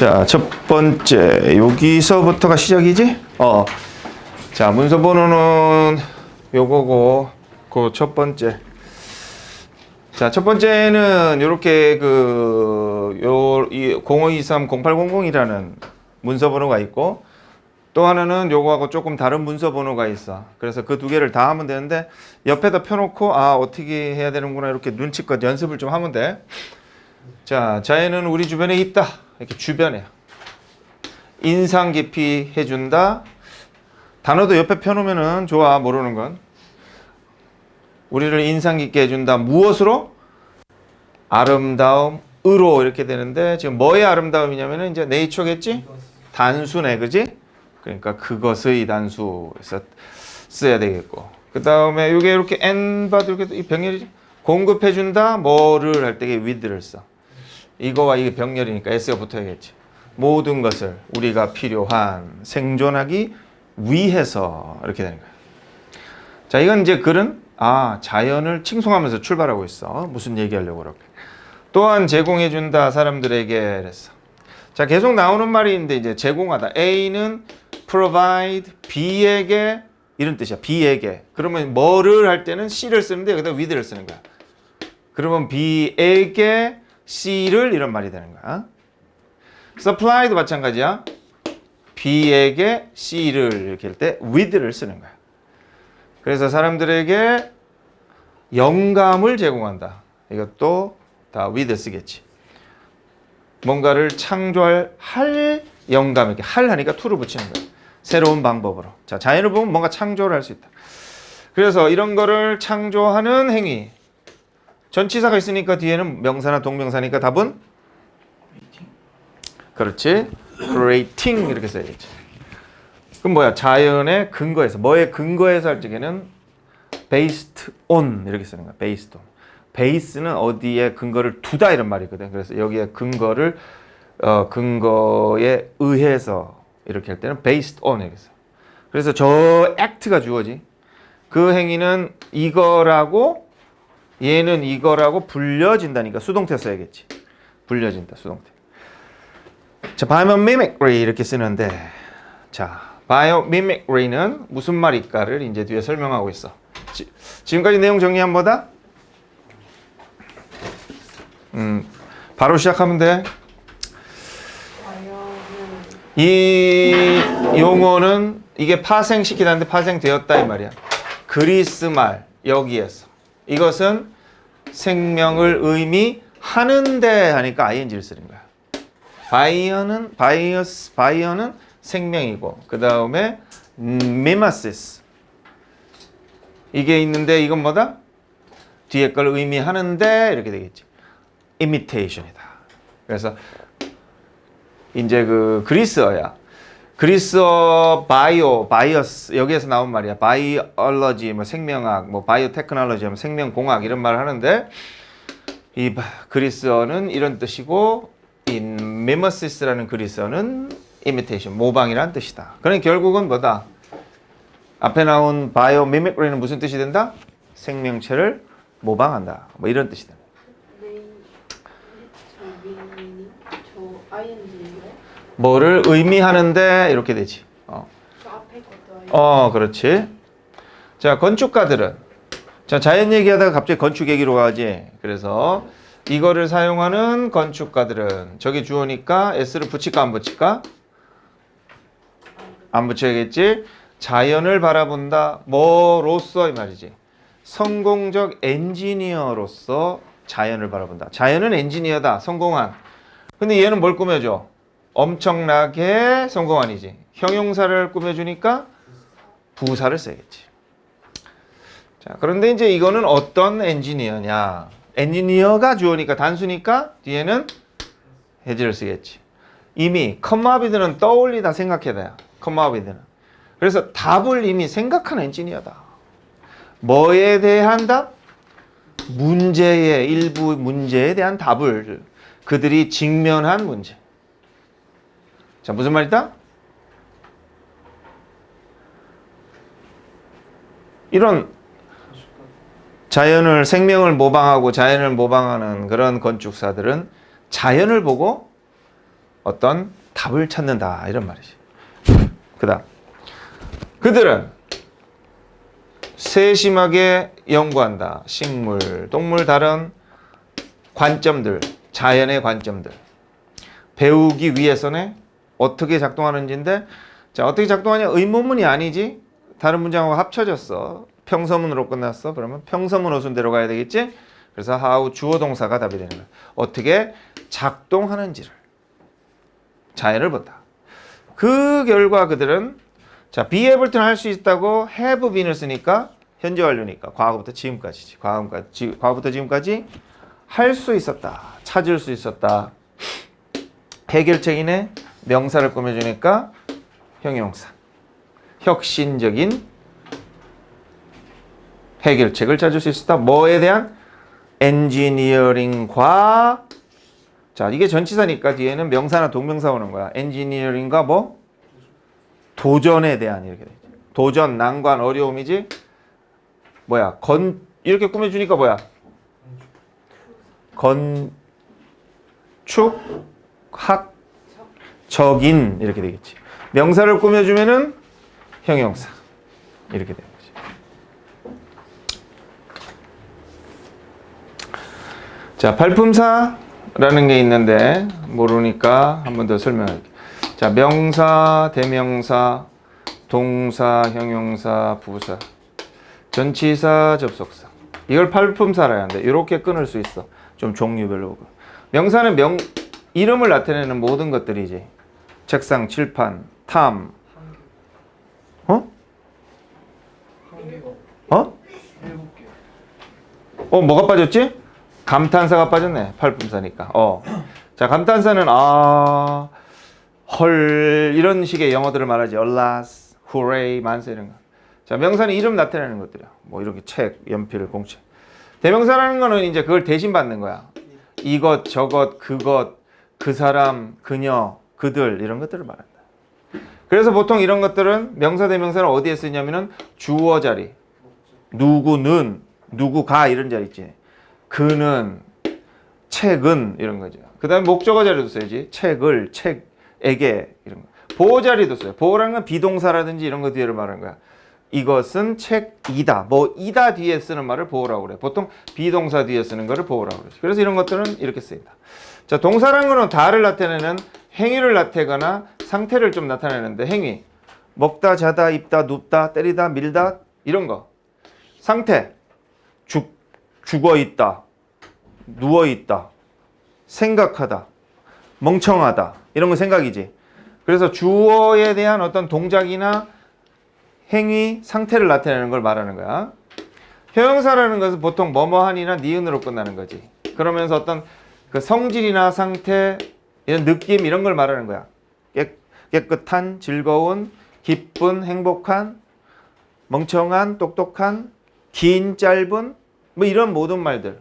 자, 첫 번째 여기서부터가 시작이지? 자, 문서 번호는 요거고 그 첫 번째. 자, 첫 번째는 요렇게 이 0523-0800이라는 문서 번호가 있고, 또 하나는 요거하고 조금 다른 문서 번호가 있어. 그래서 그 두 개를 다 하면 되는데, 옆에다 펴놓고 어떻게 해야 되는구나 이렇게 눈치껏 연습을 좀 하면 돼. 자, 자연은 우리 주변에 있다. 이렇게 주변에 인상 깊이 해준다. 단어도 옆에 펴놓으면은 좋아. 모르는 건 우리를 인상 깊게 해준다. 무엇으로? 아름다움으로 이렇게 되는데, 지금 뭐의 아름다움이냐면은 이제 네이처겠지? 단수네, 그지? 그러니까 그것의 단수에서 써야 되겠고, 그 다음에 이게 이렇게 n바도 이렇게 이 병렬이지? 공급해준다. 뭐를 할 때 with를 써. 이거와 이게 병렬이니까 s가 붙어야겠지. 모든 것을 우리가 필요한 생존하기 위해서 이렇게 되는 거야. 자, 이건 이제 글은 자연을 칭송하면서 출발하고 있어. 무슨 얘기하려고 그렇게. 또한 제공해준다 사람들에게 그랬어. 자, 계속 나오는 말이 있는데 이제 제공하다. A는 provide B에게 이런 뜻이야. B에게. 그러면 뭐를 할 때는 C를 쓰는데 여기다 with를 쓰는 거야. 그러면 B에게 C를 이런 말이 되는 거야. supply도 마찬가지야. B에게 C를 이렇게 할 때 with를 쓰는 거야. 그래서 사람들에게 영감을 제공한다. 이것도 다 with 쓰겠지. 뭔가를 창조할 영감, 이렇게 하니까 to를 붙이는 거야. 새로운 방법으로. 자, 자연을 보면 뭔가 창조를 할 수 있다. 그래서 이런 거를 창조하는 행위. 전치사가 있으니까 뒤에는 명사나 동명사니까 답은? 그렇지. creating 이렇게 써야겠지. 그럼 뭐야? 자연의 근거에서. 뭐의 근거에서 할 적에는 based on 이렇게 쓰는 거야. based on. base는 어디에 근거를 두다 이런 말이거든. 그래서 여기에 근거를 근거에 의해서 이렇게 할 때는 based on 이렇게 써. 그래서 저 act가 주어지. 그 행위는 이거라고, 얘는 이거라고 불려진다니까 수동태 써야겠지. 불려진다, 수동태. 자, biomimicry 이렇게 쓰는데, 자, biomimicry는 무슨 말일까를 이제 뒤에 설명하고 있어. 지금까지 내용 정리한 뭐다? 바로 시작하면 돼. 이 용어는 이게 파생시키다는데 파생되었다 이 말이야. 그리스 말 여기에서 이것은 생명을 의미하는데 하니까 ing를 쓰는 거야. 바이어는 생명이고, 그 다음에 mimesis 이게 있는데 이건 뭐다? 뒤에 걸 의미하는데 이렇게 되겠지. imitation이다. 그래서 이제 그 그리스어야. 그리스어 바이어스 여기에서 나온 말이야. 바이올러지 뭐 생명학, 뭐 바이오테크놀로지 뭐 생명공학 이런 말을 하는데, 이 그리스어는 이런 뜻이고, 이 미메시스라는 그리스어는 imitation 모방이라는 뜻이다. 그러니까 결국은 뭐다? 앞에 나온 바이오미미크리는 무슨 뜻이 된다? 생명체를 모방한다. 뭐 이런 뜻이 된다. 뭐를 의미하는데 이렇게 되지. 그렇지. 자, 건축가들은, 자, 자연 얘기하다가 갑자기 건축 얘기로 가지. 그래서 이거를 사용하는 건축가들은, 저기 주어니까 s를 붙일까 안 붙일까? 안 붙여야겠지. 자연을 바라본다. 뭐로써 이 말이지. 성공적 엔지니어로서 자연을 바라본다. 자연은 엔지니어다. 성공한. 근데 얘는 뭘 꾸며줘? 엄청나게 성공한이지. 형용사를 꾸며주니까 부사를 써야겠지. 자, 그런데 이제 이거는 어떤 엔지니어냐? 엔지니어가 주어니까 단수니까 뒤에는 해지를 쓰겠지. 이미 컴마비드는 떠올리다 생각해다야. 컴마비드는. 그래서 답을 이미 생각한 엔지니어다. 뭐에 대한 답? 문제의 일부 문제에 대한 답을 그들이 직면한 문제. 자, 무슨 말이다? 이런 자연을, 생명을 모방하고 자연을 모방하는 그런 건축사들은 자연을 보고 어떤 답을 찾는다 이런 말이지. 그다음 그들은 세심하게 연구한다. 식물, 동물 다른 관점들, 자연의 관점들 배우기 위해서는 어떻게 작동하는지인데, 자, 어떻게 작동하냐? 의문문이 아니지. 다른 문장하고 합쳐졌어. 평서문으로 끝났어. 그러면 평서문 어순대로 가야 되겠지? 그래서 how 주어 동사가 답이 되는 거야. 어떻게 작동하는지를, 자연을 본다. 그 결과 그들은 자, be able to는 할 수 있다고 have been을 쓰니까 현재 완료니까 과거부터 지금까지지. 과거부터 지금까지 할 수 있었다. 찾을 수 있었다. 해결책이네. 명사를 꾸며주니까 형용사. 혁신적인 해결책을 찾을 수 있었다. 뭐에 대한? 엔지니어링과, 자, 이게 전치사니까 뒤에는 명사나 동명사 오는 거야. 엔지니어링과 뭐? 도전에 대한, 이렇게 되죠. 도전, 난관, 어려움이지. 뭐야? 이렇게 꾸며주니까 뭐야? 건축학적인, 이렇게 되겠지. 명사를 꾸며주면은 형용사. 이렇게 되는 거지. 자, 발품사라는 게 있는데 모르니까 한 번 더 설명할게요. 자, 명사, 대명사, 동사, 형용사, 부사, 전치사, 접속사. 이걸 발품사라 하는데 이렇게 끊을 수 있어. 좀 종류별로. 명사는 이름을 나타내는 모든 것들이지. 책상, 칠판, 탐. 뭐가 빠졌지? 감탄사가 빠졌네. 발품사니까. 자, 감탄사는 헐 이런 식의 영어들을 말하지. alas, hooray, 만세 이런 거. 자, 명사는 이름 나타내는 것들이야. 뭐 이렇게 책, 연필, 공책. 대명사라는 거는 이제 그걸 대신 받는 거야. 이것, 저것, 그것, 그 사람, 그녀, 그들 이런 것들을 말한다. 그래서 보통 이런 것들은 명사, 대명사를 어디에 쓰냐면은 주어 자리. 누구는, 누구가 이런 자리 있지. 그는, 책은 이런 거죠. 그 다음에 목적어 자리도 써야지. 책을, 책에게 이런 거. 보호 자리도 써요. 보호라는 건 비동사라든지 이런 거 뒤를 말하는 거야. 이것은 책이다. 뭐 이다 뒤에 쓰는 말을 보호라고 그래. 보통 비동사 뒤에 쓰는 거를 보호라고 그러지. 그래서 이런 것들은 이렇게 쓰인다. 자, 동사라는 거는 다를 나타내는 행위를 나타내거나 상태를 좀 나타내는데, 행위. 먹다, 자다, 입다, 눕다, 때리다, 밀다 이런 거. 상태. 죽어 있다. 누워 있다. 생각하다. 멍청하다. 이런 거 생각이지. 그래서 주어에 대한 어떤 동작이나 행위, 상태를 나타내는 걸 말하는 거야. 형용사라는 것은 보통 뭐뭐하니나 니은으로 끝나는 거지. 그러면서 어떤 그 성질이나 상태, 이런 느낌 이런 걸 말하는 거야. 깨끗한, 즐거운, 기쁜, 행복한, 멍청한, 똑똑한, 긴, 짧은 뭐 이런 모든 말들.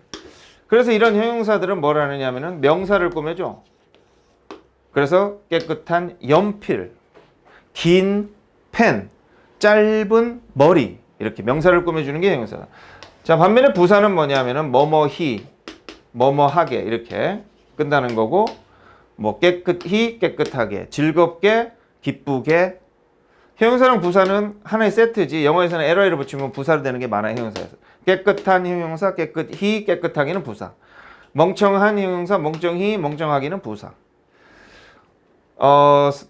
그래서 이런 형용사들은 뭘 하느냐면은 명사를 꾸며줘. 그래서 깨끗한 연필, 긴 펜, 짧은 머리 이렇게 명사를 꾸며주는 게 형용사다. 자, 반면에 부사는 뭐냐면은 뭐뭐히, 뭐뭐하게 이렇게 끝나는 거고, 뭐 깨끗히, 깨끗하게, 즐겁게, 기쁘게. 형용사랑 부사는 하나의 세트지. 영어에서는 LI를 붙이면 부사로 되는 게 많아요. 형용사에서. 깨끗한 형용사, 깨끗히, 깨끗하기는 부사. 멍청한 형용사, 멍청히, 멍청하기는 부사.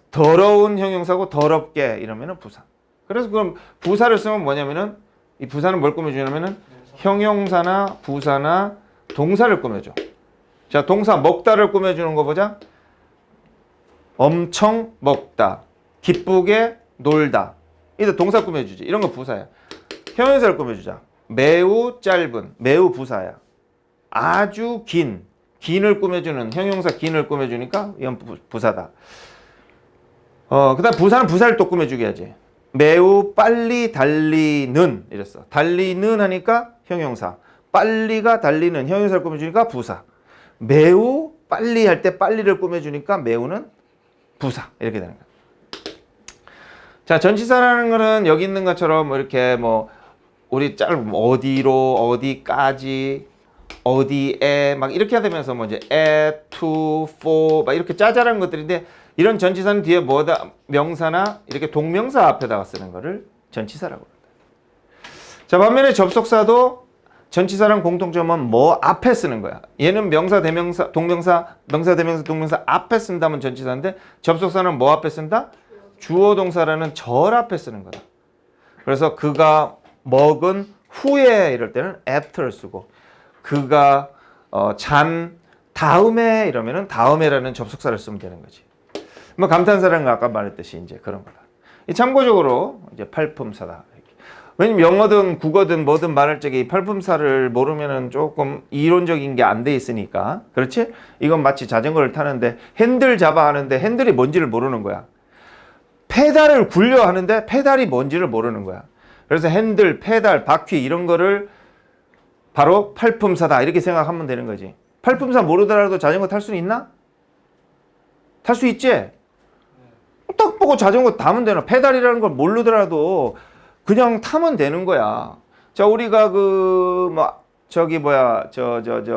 더러운 형용사고 더럽게 이러면은 부사. 그래서 그럼 부사를 쓰면 뭐냐면은 이 부사는 뭘 꾸며주냐면은 형용사나 부사나 동사를 꾸며줘. 자, 동사 먹다를 꾸며주는 거 보자. 엄청 먹다, 기쁘게 놀다. 이거 동사 꾸며주지. 이런 거 부사야. 형용사를 꾸며주자. 매우 짧은, 매우 부사야. 아주 긴, 긴을 꾸며주는 형용사 긴을 꾸며주니까 이건 부사다. 그 다음 부사는 부사를 또 꾸며주게 하지. 매우 빨리 달리는 이랬어. 달리는 하니까 형용사. 빨리가 달리는 형용사를 꾸며주니까 부사. 매우 빨리 할 때 빨리를 꾸며주니까 매우는 부사. 이렇게 되는 거야. 자, 전치사라는 거는 여기 있는 것처럼 뭐 이렇게 뭐 우리 어디로, 어디까지, 어디에 막 이렇게 되면서 뭐 이제 at, to, for 막 이렇게 짜잘한 것들인데 이런 전치사는 뒤에 뭐다 명사나 이렇게 동명사 앞에다가 쓰는 거를 전치사라고 합니다. 자, 반면에 접속사도 전치사랑 공통점은 뭐 앞에 쓰는 거야. 얘는 명사, 대명사, 동명사, 명사, 대명사, 동명사 앞에 쓴다면 전치사인데 접속사는 뭐 앞에 쓴다? 주어 동사라는 절 앞에 쓰는 거다. 그래서 그가 먹은 후에 이럴 때는 after를 쓰고 그가 잔 다음에 이러면은 다음에라는 접속사를 쓰면 되는 거지. 뭐 감탄사라는 거 아까 말했듯이 이제 그런 거다. 참고적으로 이제 팔품사다. 왜냐면 영어든 국어든 뭐든 말할 적에 이 팔품사를 모르면은 조금 이론적인 게 안 돼 있으니까. 그렇지? 이건 마치 자전거를 타는데 핸들 잡아 하는데 핸들이 뭔지를 모르는 거야. 페달을 굴려 하는데 페달이 뭔지를 모르는 거야. 그래서 핸들, 페달, 바퀴 이런 거를 바로 팔품사다 이렇게 생각하면 되는 거지. 팔품사 모르더라도 자전거 탈 수는 있나? 탈 수 있지? 딱 보고 자전거 타면 되나? 페달이라는 걸 모르더라도 그냥 타면 되는 거야. 자, 우리가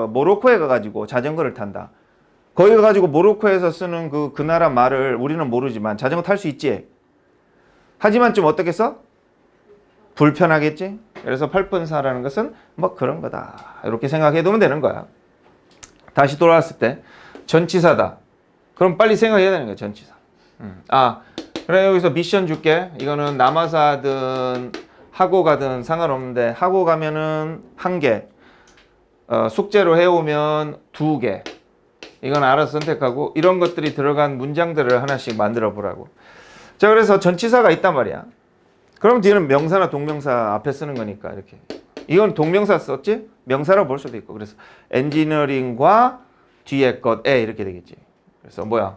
모로코에 가가지고 자전거를 탄다. 거기 가가지고 모로코에서 쓰는 그 나라 말을 우리는 모르지만 자전거 탈 수 있지? 하지만 좀 어떻게 써? 불편하겠지? 그래서 팔품사라는 것은 뭐 그런 거다. 이렇게 생각해 두면 되는 거야. 다시 돌아왔을 때 전치사다. 그럼 빨리 생각해야 되는 거야, 전치사. 그래 여기서 미션 줄게. 이거는 남아사든 하고 가든 상관없는데 하고 가면은 1개, 숙제로 해오면 2개. 이건 알아서 선택하고 이런 것들이 들어간 문장들을 하나씩 만들어 보라고. 자, 그래서 전치사가 있단 말이야. 그럼 뒤에는 명사나 동명사 앞에 쓰는 거니까 이렇게. 이건 동명사 썼지? 명사라고 볼 수도 있고. 그래서 엔지니어링과 뒤에 것에 이렇게 되겠지. 그래서 뭐야?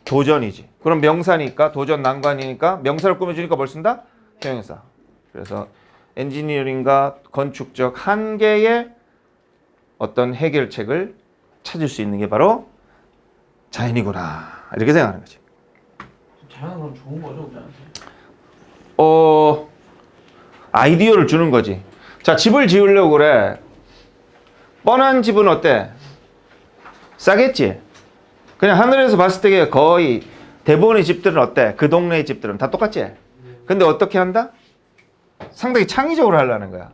도전이지. 그럼 명사니까 도전 난관이니까 명사를 꾸며주니까 뭘 쓴다? 형용사. 그래서 엔지니어링과 건축적 한계의 어떤 해결책을 찾을 수 있는 게 바로 자연이구나. 이렇게 생각하는 거지. 자연은 그럼 좋은 거죠, 우리한테? 아이디어를 주는 거지. 자, 집을 지으려고 그래. 뻔한 집은 어때? 싸겠지? 그냥 하늘에서 봤을 때 거의 대부분의 집들은 어때? 그 동네의 집들은 다 똑같지? 근데 어떻게 한다? 상당히 창의적으로 하려는 거야.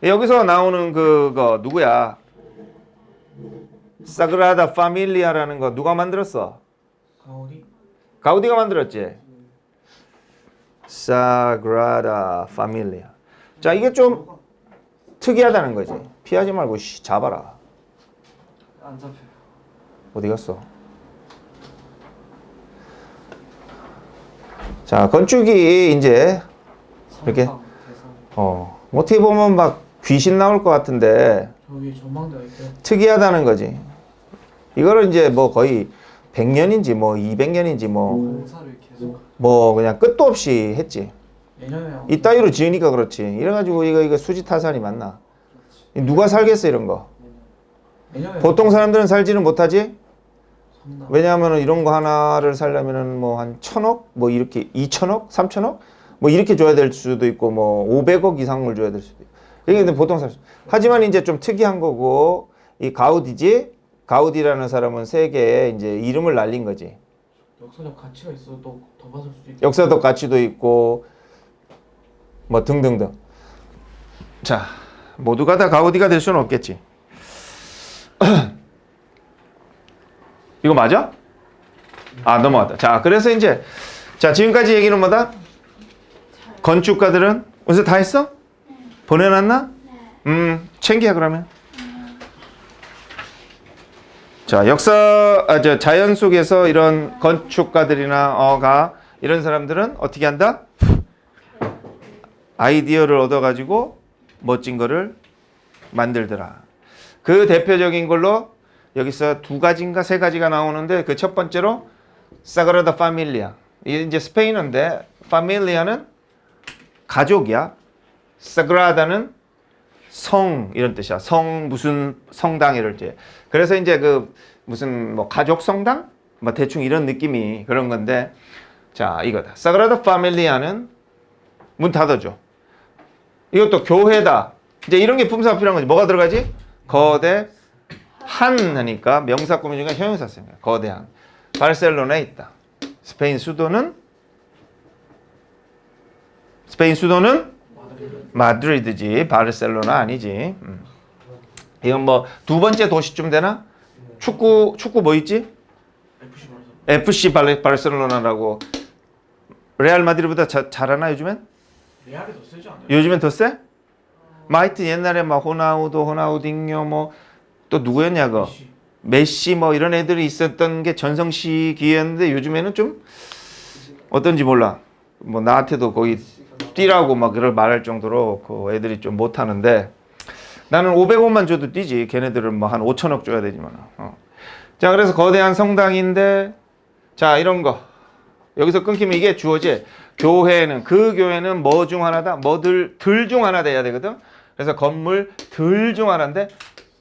여기서 나오는 그거 누구야? 사그라다 파밀리아라는 거 누가 만들었어? 가우디가 만들었지? 사그라다 파밀리아. 자, 이게 좀 특이하다는 거지. 피하지 말고 잡아라. 안 잡혀요. 어디 갔어? 자, 건축이 이제 이렇게 어떻게 보면 막 귀신 나올 것 같은데 저기 전망대가 있대요. 특이하다는 거지. 이거를 이제 뭐 거의 100년인지 뭐 200년인지 공사를 계속 뭐 그냥 끝도 없이 했지. 내년에 이따위로 지으니까 그렇지. 이래가지고 이거 수지타산이 맞나? 누가 살겠어 이런 거? 내년에 보통 사람들은 살지는 못하지. 산다. 왜냐하면 이런 거 하나를 살려면은 뭐 한 1,000억, 뭐 이렇게 2,000억, 3,000억, 뭐 이렇게 줘야 될 수도 있고 뭐 500억 이상을 줘야 될 수도 있고. 이게 근데 보통 하지만 이제 좀 특이한 거고 이 가우디지. 가우디라는 사람은 세계에 이제 이름을 날린 거지. 역사적 가치가 있어도 또 더 받을 수도 있고. 역사적 가치도 있고 뭐 등등등. 자, 모두가 다 가우디가 될 수는 없겠지. 이거 맞아? 넘어갔다. 자, 그래서 이제 지금까지 얘기는 뭐다? 건축가들은 어디서 다 했어? 보내놨나? 챙겨 그러면. 자, 자연 속에서 이런 건축가들이나 이런 사람들은 어떻게 한다? 아이디어를 얻어가지고 멋진 거를 만들더라. 그 대표적인 걸로 여기서 2가지인가 3가지가 나오는데 그 첫 번째로 사그라다 파밀리아. 이게 이제 스페인어인데 파밀리아는 가족이야. 사그라다는 성 이런 뜻이야. 성 무슨 성당 이럴 때. 그래서 이제 그 무슨 뭐 가족 성당 뭐 대충 이런 느낌이 그런 건데 자, 이거다. 사그라다 파밀리아는 문 닫아줘. 이것도 교회다. 이제 이런 게 품사가 필요한 거지. 뭐가 들어가지? 거대 한 하니까 명사 꾸미 중에 형용사 쓰는 거야. 거대한. 바르셀로나에 있다. 스페인 수도는 마드리드지. 바르셀로나 아니지. 이건 뭐 두 번째 도시쯤 되나? 축구 뭐 있지? FC 바르셀로나라고. 레알 마드리드보다 잘하나 요즘엔? 레알이 더 세지 않아요? 요즘엔 더 세? 하여튼 옛날에 막 호나우딩요 뭐 또 누구였냐 그 메시 뭐 이런 애들이 있었던 게 전성시기였는데 요즘에는 좀 어떤지 몰라. 뭐 나한테도 거의 뛰라고 막 그걸 말할 정도로 그 애들이 좀 못하는데 나는 500원만 줘도 뛰지. 걔네들은 뭐 한 5천억 줘야 되지만. 자, 그래서 거대한 성당인데 자 이런 거 여기서 끊기면 이게 주어지. 교회는 그 교회는 뭐 중 하나다. 뭐들 중 하나 돼야 되거든. 그래서 건물 들 중 하나인데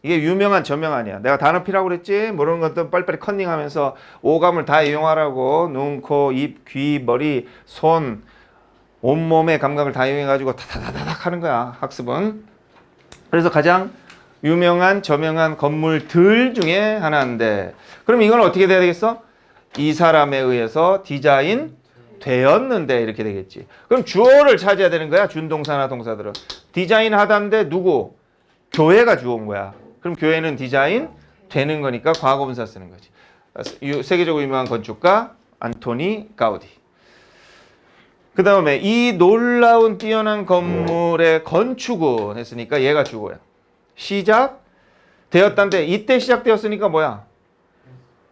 이게 유명한 저명 아니야. 내가 단어 피라고 그랬지. 모르는 것도 빨리빨리 컨닝하면서 오감을 다 이용하라고. 눈, 코, 입, 귀, 머리, 손, 온몸의 감각을 다 이용해가지고 다다다닥 하는 거야. 학습은. 그래서 가장 유명한 저명한 건물들 중에 하나인데 그럼 이건 어떻게 돼야 되겠어? 이 사람에 의해서 디자인 되었는데 이렇게 되겠지. 그럼 주어를 찾아야 되는 거야. 준동사나 동사들은. 디자인 하다인데 누구? 교회가 주어인 거야. 그럼 교회는 디자인 되는 거니까 과거분사 쓰는 거지. 세계적으로 유명한 건축가 안토니 가우디. 그 다음에 이 놀라운 뛰어난 건물의 건축은 했으니까 얘가 주어야. 시작 되었다는데 이때 시작되었으니까 뭐야?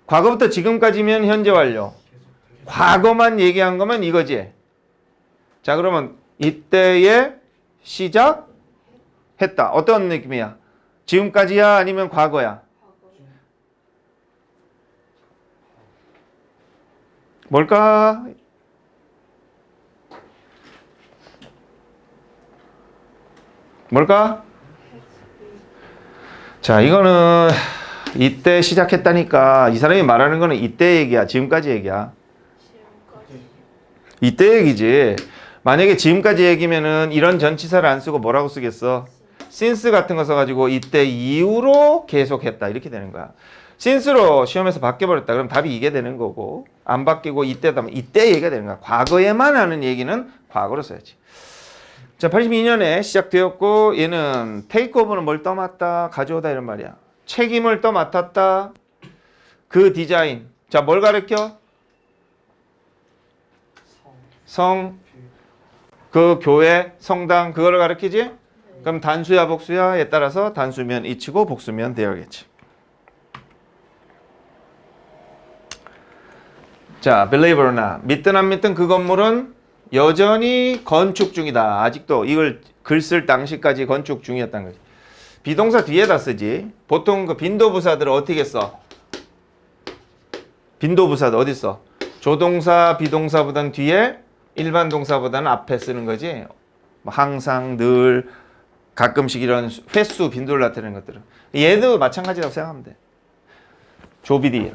과거부터 지금까지면 현재 완료. 과거만 얘기한 거면 이거지. 자 그러면 이때에 시작했다. 어떤 느낌이야? 지금까지야 아니면 과거야? 뭘까? 뭘까? 자 이거는 이때 시작했다니까 이 사람이 말하는 거는 이때 얘기야. 지금까지 얘기야. 이때 얘기지. 만약에 지금까지 얘기면은 이런 전치사를 안 쓰고 뭐라고 쓰겠어? since 같은 거 써가지고 이때 이후로 계속했다 이렇게 되는 거야. since로 시험에서 바뀌어버렸다 그럼 답이 이게 되는 거고 안 바뀌고 이때다 이때 얘기가 되는 거야. 과거에만 하는 얘기는 과거로 써야지. 자 82년에 시작되었고 얘는 take over는 뭘 떠맡다 가져오다 이런 말이야. 책임을 떠맡았다. 그 디자인. 자 뭘 가르쳐? 그 교회, 성당 그거를 가르치지? 그럼 단수야 복수야에 따라서 단수면 이치고 복수면 되어야겠지. 자, believe or not. 믿든 안 믿든 그 건물은 여전히 건축 중이다. 아직도 이걸 글 쓸 당시까지 건축 중이었다는 거지. 비동사 뒤에다 쓰지. 보통 그 빈도부사들은 어떻게 써? 빈도부사도 어디 써? 조동사, 비동사보단 뒤에 일반 동사보다는 앞에 쓰는 거지. 항상, 늘, 가끔씩 이런 횟수, 빈도를 나타내는 것들은. 얘도 마찬가지라고 생각하면 돼. 조비디.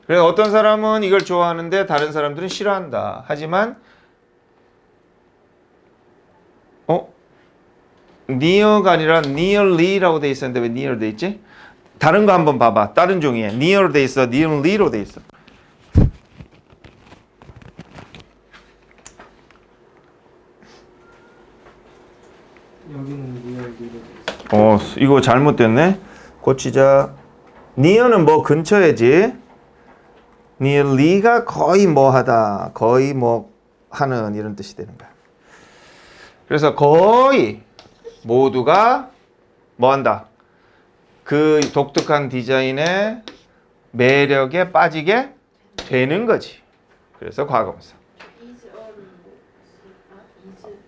그래서 어떤 사람은 이걸 좋아하는데 다른 사람들은 싫어한다. 하지만 near가 아니라 nearly라고 돼 있었는데 왜 near 돼 있지? 다른 거 한번 봐봐. 다른 종이에 near 돼 있어, nearly로 돼 있어. 여기는 리얼 리얼. 이거 잘못됐네. 고치자. near는 뭐 근처에지. nearly가 거의 뭐 하다, 거의 뭐 하는 이런 뜻이 되는 거야. 그래서 거의 모두가 뭐 한다? 그 독특한 디자인의 매력에 빠지게 되는 거지. 그래서 과거분사.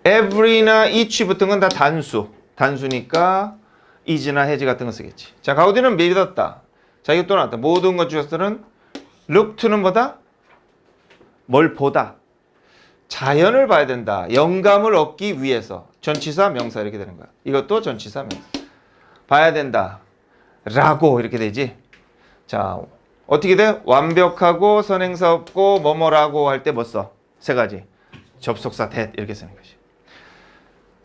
every나 each 붙은 건 다 단수. 단수니까 is나 has 같은 거 쓰겠지. 자, 가우디는 믿었다. 자, 이거 또 나왔다. 모든 건축가들은 look to는 뭐다? 뭘 보다. 자연을 봐야 된다. 영감을 얻기 위해서. 전치사, 명사 이렇게 되는 거야. 이것도 전치사, 명사. 봐야 된다. 라고 이렇게 되지. 자, 어떻게 돼? 완벽하고 선행사 없고 뭐뭐라고 할 때 뭐 써? 세 가지. 접속사 that 이렇게 쓰는 거지.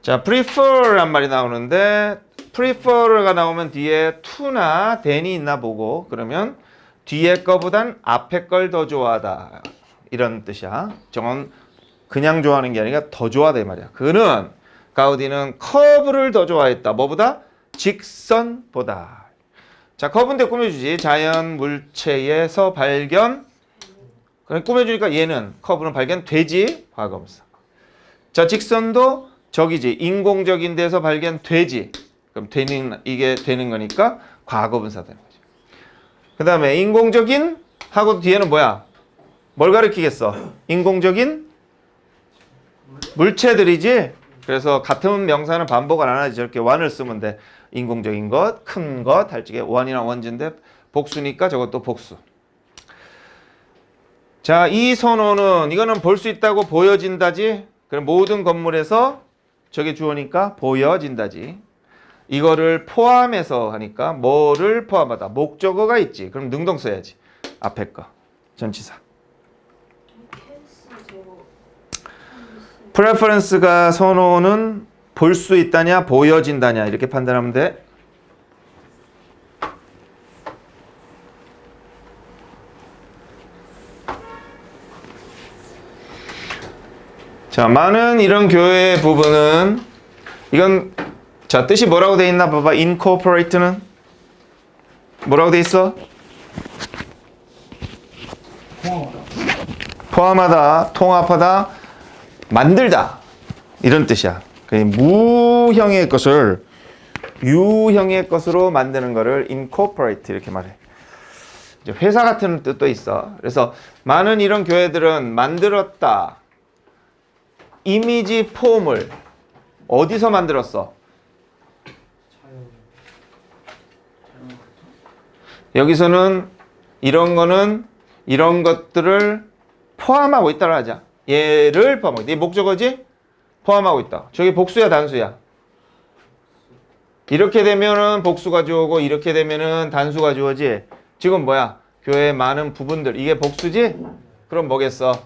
자, prefer란 말이 나오는데 prefer가 나오면 뒤에 to나 than이 있나 보고 그러면 뒤에 거보단 앞에 걸 더 좋아하다 이런 뜻이야. 저건 그냥 좋아하는 게 아니라 더 좋아하다 이 말이야. 그는 가우디는 커브를 더 좋아했다. 뭐보다? 직선보다. 자, 커브인데 꾸며주지. 자연 물체에서 발견. 그럼 꾸며주니까 얘는 커브는 발견되지. 과거분사. 자, 직선도 저기지. 인공적인 데서 발견되지. 그럼 이게 되는 거니까 과거분사 되는 거지. 그 다음에 인공적인 하고 뒤에는 뭐야? 뭘 가리키겠어? 인공적인 물체들이지. 그래서 같은 명사는 반복을 안 하지. 저렇게 원을 쓰면 돼. 인공적인 것, 큰 것, 할지게 원이나 원지인데 복수니까 저것도 복수. 자, 이 선호는 이거는 볼 수 있다고 보여진다지. 그럼 모든 건물에서 저게 주어니까 보여진다지. 이거를 포함해서 하니까 뭐를 포함하다. 목적어가 있지. 그럼 능동 써야지. 앞에 거. 전치사. 프레퍼런스가 선호는 볼 수 있다냐 보여진다냐 이렇게 판단하면 돼. 자, 많은 이런 교회의 부분은 이건 자 뜻이 뭐라고 돼 있나 봐봐. incorporate는 뭐라고 돼 있어? 포함하다, 통합하다, 만들다 이런 뜻이야. 무형의 것을 유형의 것으로 만드는 거를 incorporate 이렇게 말해. 이제 회사 같은 뜻도 있어. 그래서 많은 이런 교회들은 만들었다. 이미지 폼을 어디서 만들었어? 여기서는 이런 거는 이런 것들을 포함하고 있다고 하자. 얘를 포함하고 있다. 이 목적어지? 포함하고 있다. 저게 복수야 단수야? 이렇게 되면은 복수가 주어고 이렇게 되면은 단수가 주어지. 지금 뭐야? 교회의 많은 부분들 이게 복수지? 그럼 뭐겠어?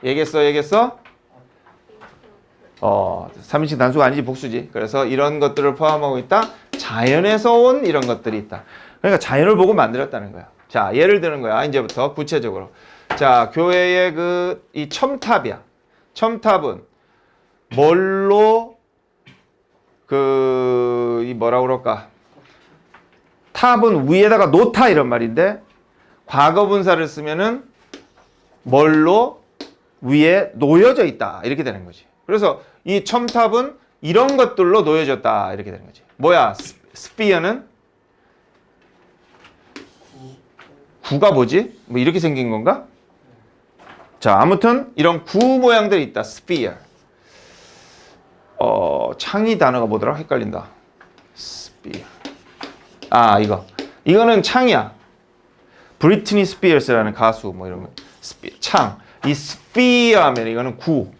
얘겠어? 3인칭 단수가 아니지 복수지. 그래서 이런 것들을 포함하고 있다. 자연에서 온 이런 것들이 있다. 그러니까 자연을 보고 만들었다는 거야. 자, 예를 드는 거야. 이제부터 구체적으로. 자, 교회의 이 첨탑이야. 첨탑은 뭘로 이 뭐라 그럴까? 탑은 위에다가 놓다 이런 말인데 과거분사를 쓰면은 뭘로 위에 놓여져 있다 이렇게 되는 거지. 그래서 이 첨탑은 이런 것들로 놓여졌다 이렇게 되는 거지. 뭐야? 스피어는 구가 뭐지? 뭐 이렇게 생긴 건가? 자, 아무튼 이런 구 모양들이 있다. 스피어. 창이 단어가 뭐더라? 헷갈린다. 스피어. 이거는 창이야. 브리트니 스피어스라는 가수 뭐 이런 거. 창. 이 스피어 하면 이거는 구.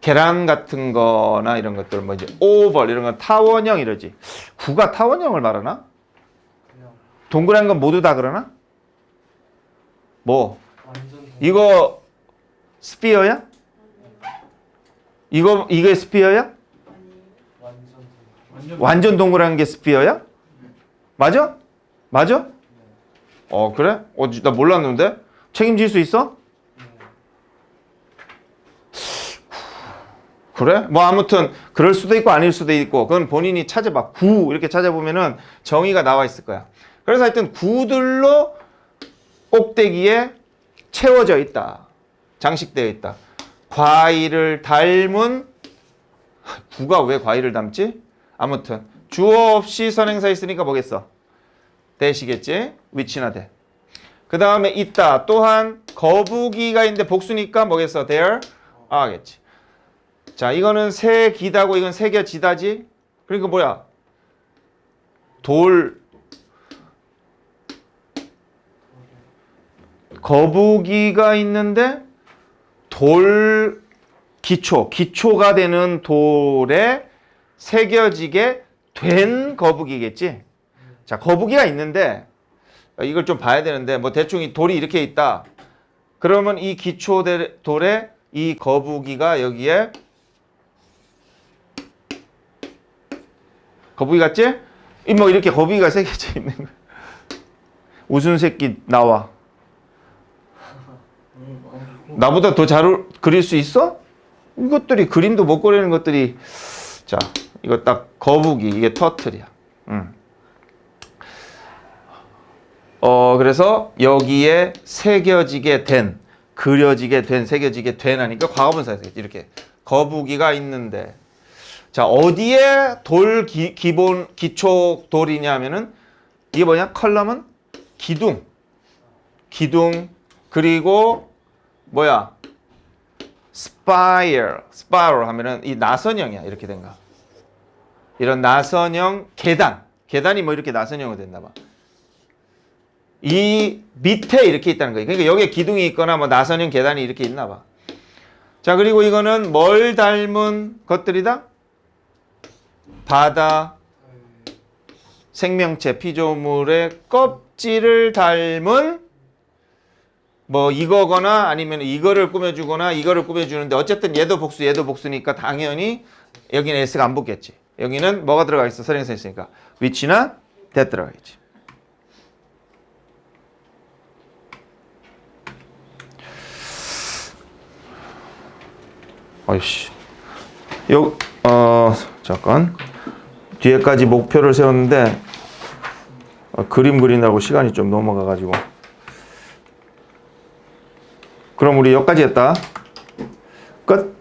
계란 같은 거나 이런 것들 뭐 이제 오벌 이런 건 타원형 이러지. 구가 타원형을 말하나? 동그란 건 모두 다 그러나? 뭐? 이거 스피어야? 이게 스피어야? 완전 동그란 게 스피어야? 맞아? 그래? 나 몰랐는데? 책임질 수 있어? 그래? 뭐 아무튼 그럴 수도 있고 아닐 수도 있고 그건 본인이 찾아봐. 구 이렇게 찾아보면은 정의가 나와 있을 거야. 그래서 하여튼 구들로 꼭대기에 채워져 있다. 장식되어 있다. 과일을 닮은 구가 왜 과일을 닮지? 아무튼 주어 없이 선행사 있으니까 뭐겠어? 대시겠지? 위치나 대. 그 다음에 있다. 또한 거북이가 있는데 복수니까 뭐겠어? there are겠지. 자, 이거는 새기다고 이건 새겨지다지. 그러니까 뭐야? 거북이가 있는데 기초가 되는 돌에 새겨지게 된 거북이겠지. 자, 거북이가 있는데 이걸 좀 봐야 되는데 뭐 대충 이 돌이 이렇게 있다. 그러면 이 기초 돌에 이 거북이가 여기에 거북이 같지? 뭐 이렇게 거북이가 새겨져 있는 거야. 웃은 새끼 나와. 나보다 더 잘 그릴 수 있어? 이것들이 그림도 못 그리는 것들이. 자, 이거 딱 거북이, 이게 터틀이야. 그래서 여기에 새겨지게 된, 그려지게 된, 새겨지게 된 하니까 과거분사 되겠지. 이렇게 거북이가 있는데, 자, 어디에 기본 기초 돌이냐 하면은 이게 뭐냐? 컬럼은 기둥, 그리고 뭐야? 스파이럴 하면은 이 나선형이야. 이렇게 된 거. 이런 나선형 계단이 뭐 이렇게 나선형으로 됐나 봐. 이 밑에 이렇게 있다는 거예요. 그러니까 여기에 기둥이 있거나 뭐 나선형 계단이 이렇게 있나 봐. 자, 그리고 이거는 뭘 닮은 것들이다? 바다, 생명체, 피조물의 껍질을 닮은 뭐 이거거나 아니면 이거를 꾸며주거나 이거를 꾸며주는데 어쨌든 얘도 복수니까 당연히 여기는 S가 안 붙겠지. 여기는 뭐가 들어가 있어? 선행사 있으니까 which나 that 들어가 있지. 어이씨. 잠깐. 뒤에까지 목표를 세웠는데 그림 그린다고 시간이 좀 넘어가가지고. 그럼 우리 여기까지 했다. 끝.